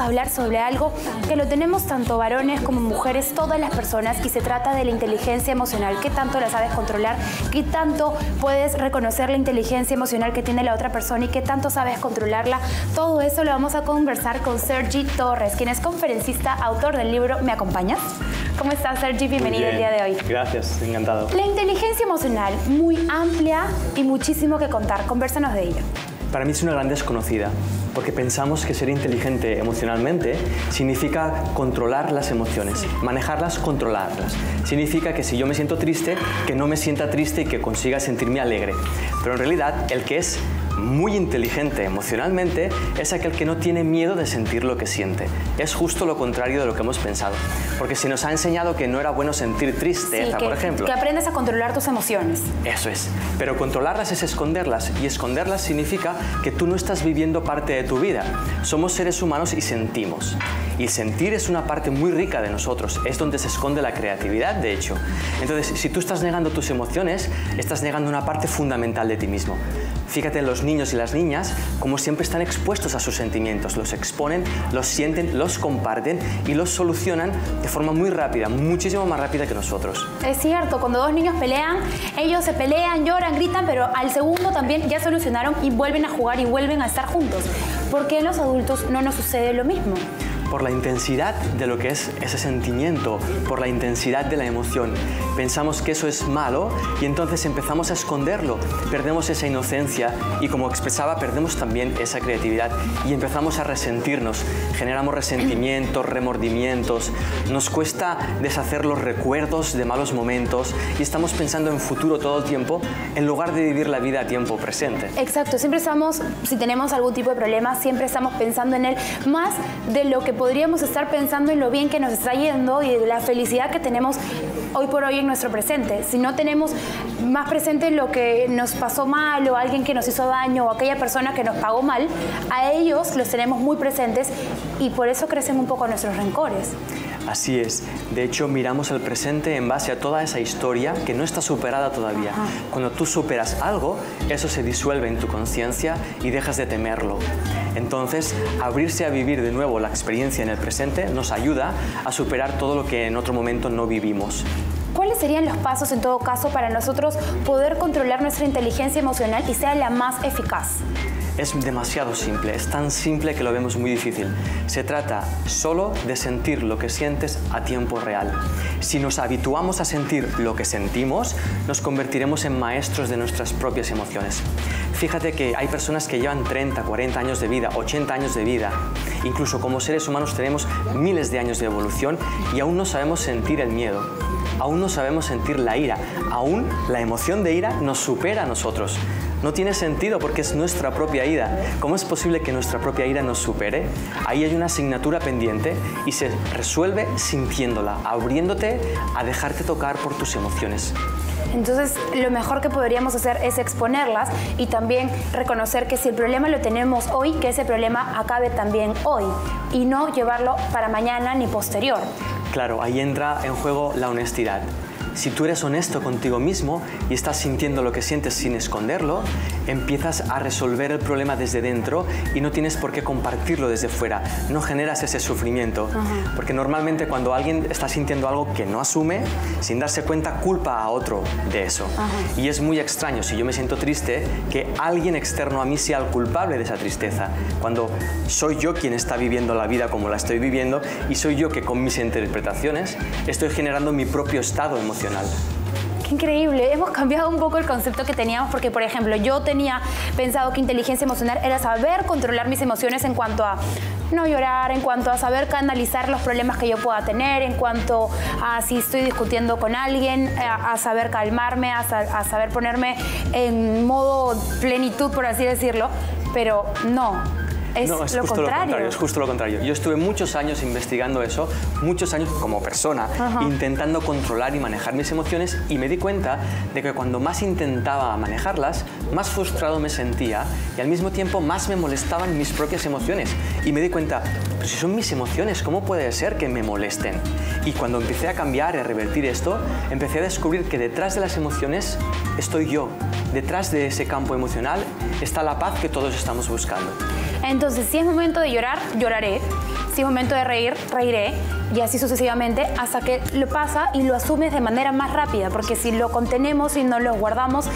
a hablar sobre algo que lo tenemos tanto varones como mujeres, todas las personas, y se trata de la inteligencia emocional. ¿Qué tanto la sabes controlar? ¿Qué tanto puedes reconocer la inteligencia emocional que tiene la otra persona y qué tanto sabes controlarla? Todo eso lo vamos a conversar con Sergi Torres, quien es conferencista, autor del libro ¿Me acompañas? ¿Cómo estás, Sergi? Bienvenido el día de hoy. Gracias, encantado. La inteligencia emocional, muy amplia y muchísimo que contar. Convérsanos de ello. Para mí es una gran desconocida, porque pensamos que ser inteligente emocionalmente significa controlar las emociones, manejarlas, controlarlas. Significa que si yo me siento triste, que no me sienta triste y que consiga sentirme alegre. Pero en realidad, el que es muy inteligente emocionalmente es aquel que no tiene miedo de sentir lo que siente. Es justo lo contrario de lo que hemos pensado. Porque se nos ha enseñado que no era bueno sentir tristeza, por ejemplo. Que aprendes a controlar tus emociones. Eso es. Pero controlarlas es esconderlas. Y esconderlas significa que tú no estás viviendo parte de tu vida. Somos seres humanos y sentimos. Y sentir es una parte muy rica de nosotros. Es donde se esconde la creatividad, de hecho. Entonces, si tú estás negando tus emociones, estás negando una parte fundamental de ti mismo. Fíjate en los niños y las niñas, como siempre están expuestos a sus sentimientos. Los exponen, los sienten, los comparten y los solucionan de forma muy rápida, muchísimo más rápida que nosotros. Es cierto, cuando dos niños pelean, ellos se pelean, lloran, gritan, pero al segundo también ya solucionaron y vuelven a jugar y vuelven a estar juntos. ¿Por qué en los adultos no nos sucede lo mismo? Por la intensidad de lo que es ese sentimiento, por la intensidad de la emoción. Pensamos que eso es malo y entonces empezamos a esconderlo. Perdemos esa inocencia y, como expresaba, perdemos también esa creatividad y empezamos a resentirnos. Generamos resentimientos, remordimientos. Nos cuesta deshacer los recuerdos de malos momentos y estamos pensando en futuro todo el tiempo en lugar de vivir la vida a tiempo presente. Exacto. Siempre estamos, si tenemos algún tipo de problema, siempre estamos pensando en él más de lo que podríamos estar pensando en lo bien que nos está yendo y de la felicidad que tenemos hoy por hoy en nuestro presente. Si no tenemos más presente lo que nos pasó mal o alguien que nos hizo daño o aquella persona que nos pagó mal, a ellos los tenemos muy presentes y por eso crecen un poco nuestros rencores. Así es. De hecho, miramos el presente en base a toda esa historia que no está superada todavía. Cuando tú superas algo, eso se disuelve en tu conciencia y dejas de temerlo. Entonces, abrirse a vivir de nuevo la experiencia en el presente nos ayuda a superar todo lo que en otro momento no vivimos. ¿Cuáles serían los pasos, en todo caso, para nosotros poder controlar nuestra inteligencia emocional y sea la más eficaz? Es demasiado simple, es tan simple que lo vemos muy difícil. Se trata solo de sentir lo que sientes a tiempo real. Si nos habituamos a sentir lo que sentimos, nos convertiremos en maestros de nuestras propias emociones. Fíjate que hay personas que llevan 30, 40 años de vida, 80 años de vida. Incluso como seres humanos tenemos miles de años de evolución y aún no sabemos sentir el miedo. Aún no sabemos sentir la ira. Aún la emoción de ira nos supera a nosotros. No tiene sentido porque es nuestra propia ira. ¿Cómo es posible que nuestra propia ira nos supere? Ahí hay una asignatura pendiente y se resuelve sintiéndola, abriéndote a dejarte tocar por tus emociones. Entonces, lo mejor que podríamos hacer es exponerlas y también reconocer que si el problema lo tenemos hoy, que ese problema acabe también hoy y no llevarlo para mañana ni posterior. Claro, ahí entra en juego la honestidad. Si tú eres honesto contigo mismo y estás sintiendo lo que sientes sin esconderlo, empiezas a resolver el problema desde dentro y no tienes por qué compartirlo desde fuera. No generas ese sufrimiento. Porque normalmente cuando alguien está sintiendo algo que no asume, sin darse cuenta, culpa a otro de eso. Y es muy extraño, si yo me siento triste, que alguien externo a mí sea el culpable de esa tristeza. Cuando soy yo quien está viviendo la vida como la estoy viviendo y soy yo que con mis interpretaciones estoy generando mi propio estado emocional. Qué increíble, hemos cambiado un poco el concepto que teníamos porque, por ejemplo, yo tenía pensado que inteligencia emocional era saber controlar mis emociones en cuanto a no llorar, en cuanto a saber canalizar los problemas que yo pueda tener, en cuanto a si estoy discutiendo con alguien, a saber calmarme, a saber ponerme en modo plenitud, por así decirlo, pero no. Es justo lo contrario. Es justo lo contrario. Yo estuve muchos años investigando eso, muchos años como persona, intentando controlar y manejar mis emociones y me di cuenta de que cuando más intentaba manejarlas, más frustrado me sentía y al mismo tiempo más me molestaban mis propias emociones. Y me di cuenta, pero si son mis emociones, ¿cómo puede ser que me molesten? Y cuando empecé a cambiar y a revertir esto, empecé a descubrir que detrás de las emociones estoy yo. detrás de ese campo emocional está la paz que todos estamos buscando. Entonces, si es momento de llorar, lloraré. Si es momento de reír, reiré. Y así sucesivamente hasta que lo pasa y lo asumes de manera más rápida. Porque si lo contenemos y no lo guardamos,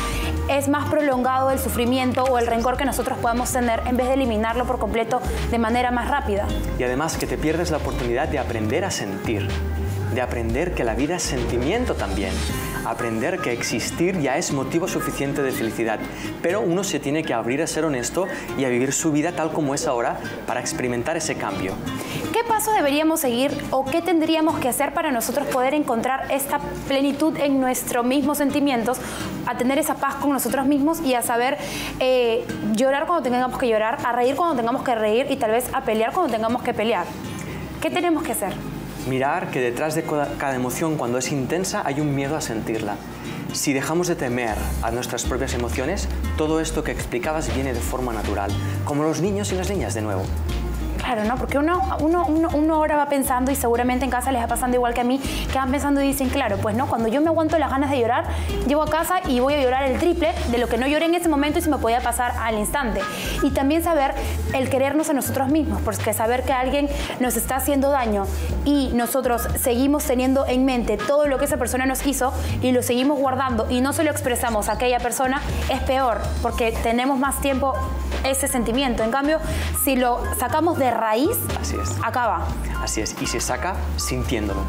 es más prolongado el sufrimiento o el rencor que nosotros podamos tener en vez de eliminarlo por completo de manera más rápida. Y además que te pierdes la oportunidad de aprender a sentir, de aprender que la vida es sentimiento también, aprender que existir ya es motivo suficiente de felicidad, pero uno se tiene que abrir a ser honesto y a vivir su vida tal como es ahora para experimentar ese cambio. ¿Qué paso deberíamos seguir o qué tendríamos que hacer para nosotros poder encontrar esta plenitud en nuestros mismos sentimientos, a tener esa paz con nosotros mismos y a saber llorar cuando tengamos que llorar, a reír cuando tengamos que reír y tal vez a pelear cuando tengamos que pelear? ¿Qué tenemos que hacer? Mirar que detrás de cada emoción, cuando es intensa, hay un miedo a sentirla. Si dejamos de temer a nuestras propias emociones, todo esto que explicabas viene de forma natural, como los niños y las niñas de nuevo. Claro, ¿no? Porque uno ahora va pensando, y seguramente en casa les va pasando igual que a mí, que van pensando y dicen, claro, pues no, cuando yo me aguanto las ganas de llorar, llego a casa y voy a llorar el triple de lo que no lloré en ese momento y se me podía pasar al instante. Y también saber el querernos a nosotros mismos, porque saber que alguien nos está haciendo daño y nosotros seguimos teniendo en mente todo lo que esa persona nos hizo y lo seguimos guardando y no se lo expresamos a aquella persona, es peor, porque tenemos más tiempo ese sentimiento. En cambio, si lo sacamos de raíz, así es, acaba. Así es, y se saca sintiéndolo.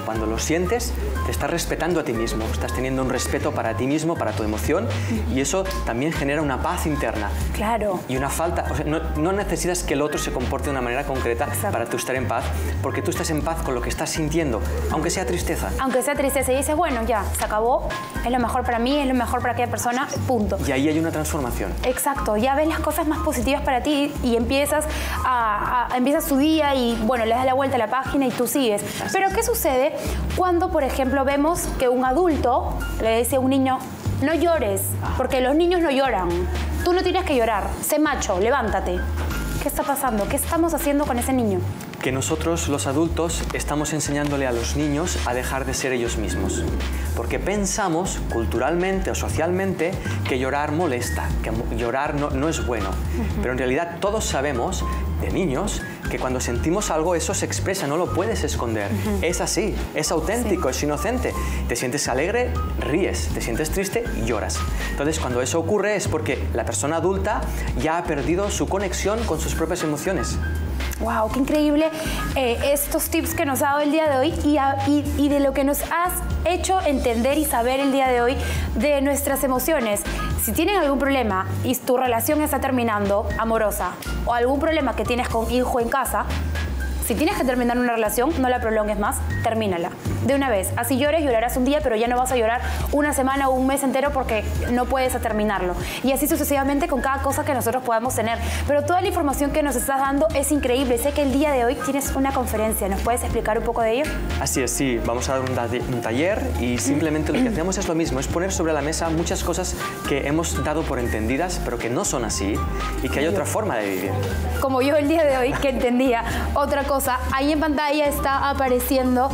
Cuando lo sientes, te estás respetando a ti mismo, estás teniendo un respeto para ti mismo, para tu emoción, y eso también genera una paz interna. Claro. Y una falta, o sea, no necesitas que el otro se comporte de una manera concreta. Exacto. Para tú estar en paz, porque tú estás en paz con lo que estás sintiendo, aunque sea tristeza. Aunque sea tristeza, y dices, bueno, ya, se acabó, es lo mejor para mí, es lo mejor para aquella persona, punto. Y ahí hay una transformación. Exacto, ya ves las cosas más positivas para ti y empiezas tu día y, bueno, le das la vuelta a la página y tú sigues. Así. Pero ¿qué sucede cuando, por ejemplo, vemos que un adulto le dice a un niño, no llores, porque los niños no lloran, tú no tienes que llorar, sé macho, levántate? ¿Qué está pasando? ¿Qué estamos haciendo con ese niño? Que nosotros, los adultos, estamos enseñándole a los niños a dejar de ser ellos mismos. Porque pensamos, culturalmente o socialmente, que llorar molesta, que llorar no es bueno. Pero en realidad todos sabemos, de niños, que cuando sentimos algo eso se expresa, no lo puedes esconder. Es así, es auténtico, es inocente. Te sientes alegre, ríes, te sientes triste, lloras. Entonces cuando eso ocurre es porque la persona adulta ya ha perdido su conexión con sus propias emociones. ¡Wow! ¡Qué increíble estos tips que nos ha dado el día de hoy y de lo que nos has hecho entender y saber el día de hoy de nuestras emociones! Si tienen algún problema y tu relación está terminando, amorosa, o algún problema que tienes con hijo en casa, si tienes que terminar una relación, no la prolongues más, termínala. De una vez. Así llores, llorarás un día, pero ya no vas a llorar una semana o un mes entero porque no puedes terminarlo. Y así sucesivamente con cada cosa que nosotros podamos tener. Pero toda la información que nos estás dando es increíble. Sé que el día de hoy tienes una conferencia. ¿Nos puedes explicar un poco de ello? Así es, sí. Vamos a dar un taller y simplemente lo que hacemos es lo mismo. Es poner sobre la mesa muchas cosas que hemos dado por entendidas, pero que no son así y que hay otra forma de vivir. Como yo el día de hoy, que entendía otra cosa. Ahí en pantalla está apareciendo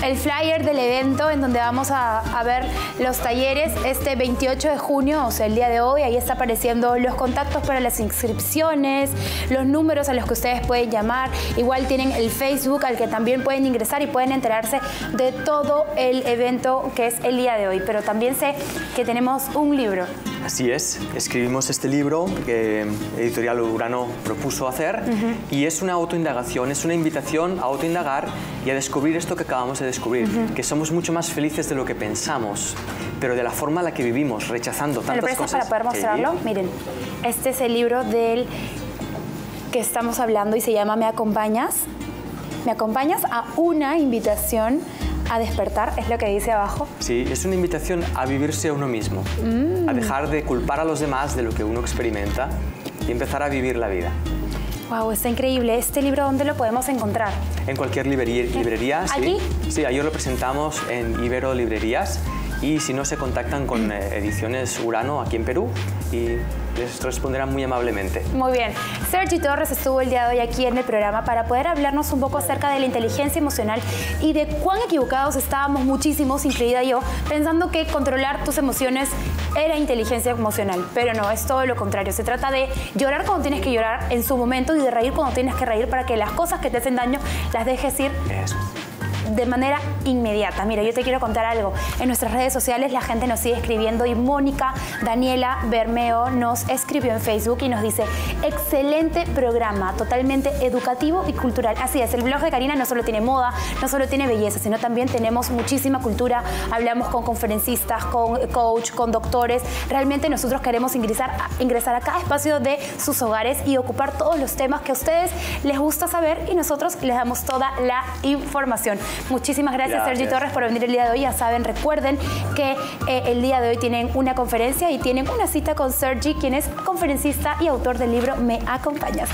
el flyer del evento en donde vamos a ver los talleres este 28 de junio, o sea, el día de hoy. Ahí está apareciendo los contactos para las inscripciones, los números a los que ustedes pueden llamar. Igual tienen el Facebook al que también pueden ingresar y pueden enterarse de todo el evento que es el día de hoy. Pero también sé que tenemos un libro. Así es, escribimos este libro que Editorial Urano propuso hacer y es una autoindagación, es una invitación a autoindagar y a descubrir esto que acabamos de descubrir, que somos mucho más felices de lo que pensamos, pero de la forma en la que vivimos, rechazando tantas cosas. ¿Me lo prestas para poder mostrarlo? Sí. Miren, este es el libro del que estamos hablando y se llama ¿Me acompañas? ¿Me acompañas? A una invitación a despertar, es lo que dice abajo. Sí, es una invitación a vivirse a uno mismo, a dejar de culpar a los demás de lo que uno experimenta y empezar a vivir la vida. Wow, está increíble. ¿Este libro dónde lo podemos encontrar? En cualquier librería, sí. ¿Aquí? Sí, ayer lo presentamos en Ibero Librerías y si no se contactan con Ediciones Urano aquí en Perú y les responderán muy amablemente. Muy bien. Sergi Torres estuvo el día de hoy aquí en el programa para poder hablarnos un poco acerca de la inteligencia emocional y de cuán equivocados estábamos muchísimos, incluida yo, pensando que controlar tus emociones era inteligencia emocional. Pero no, es todo lo contrario. Se trata de llorar cuando tienes que llorar en su momento y de reír cuando tienes que reír para que las cosas que te hacen daño las dejes ir de manera inmediata. Mira, yo te quiero contar algo. En nuestras redes sociales la gente nos sigue escribiendo y Mónica Daniela Bermeo nos escribió en Facebook y nos dice: excelente programa, totalmente educativo y cultural. Así es, el blog de Karina no solo tiene moda, no solo tiene belleza, sino también tenemos muchísima cultura. Hablamos con conferencistas, con coach, con doctores. Realmente nosotros queremos ingresar a cada espacio de sus hogares y ocupar todos los temas que a ustedes les gusta saber y nosotros les damos toda la información. Muchísimas gracias, Sergi Torres, por venir el día de hoy. Ya saben, recuerden que el día de hoy tienen una conferencia y tienen una cita con Sergi, quien es conferencista y autor del libro Me Acompañas.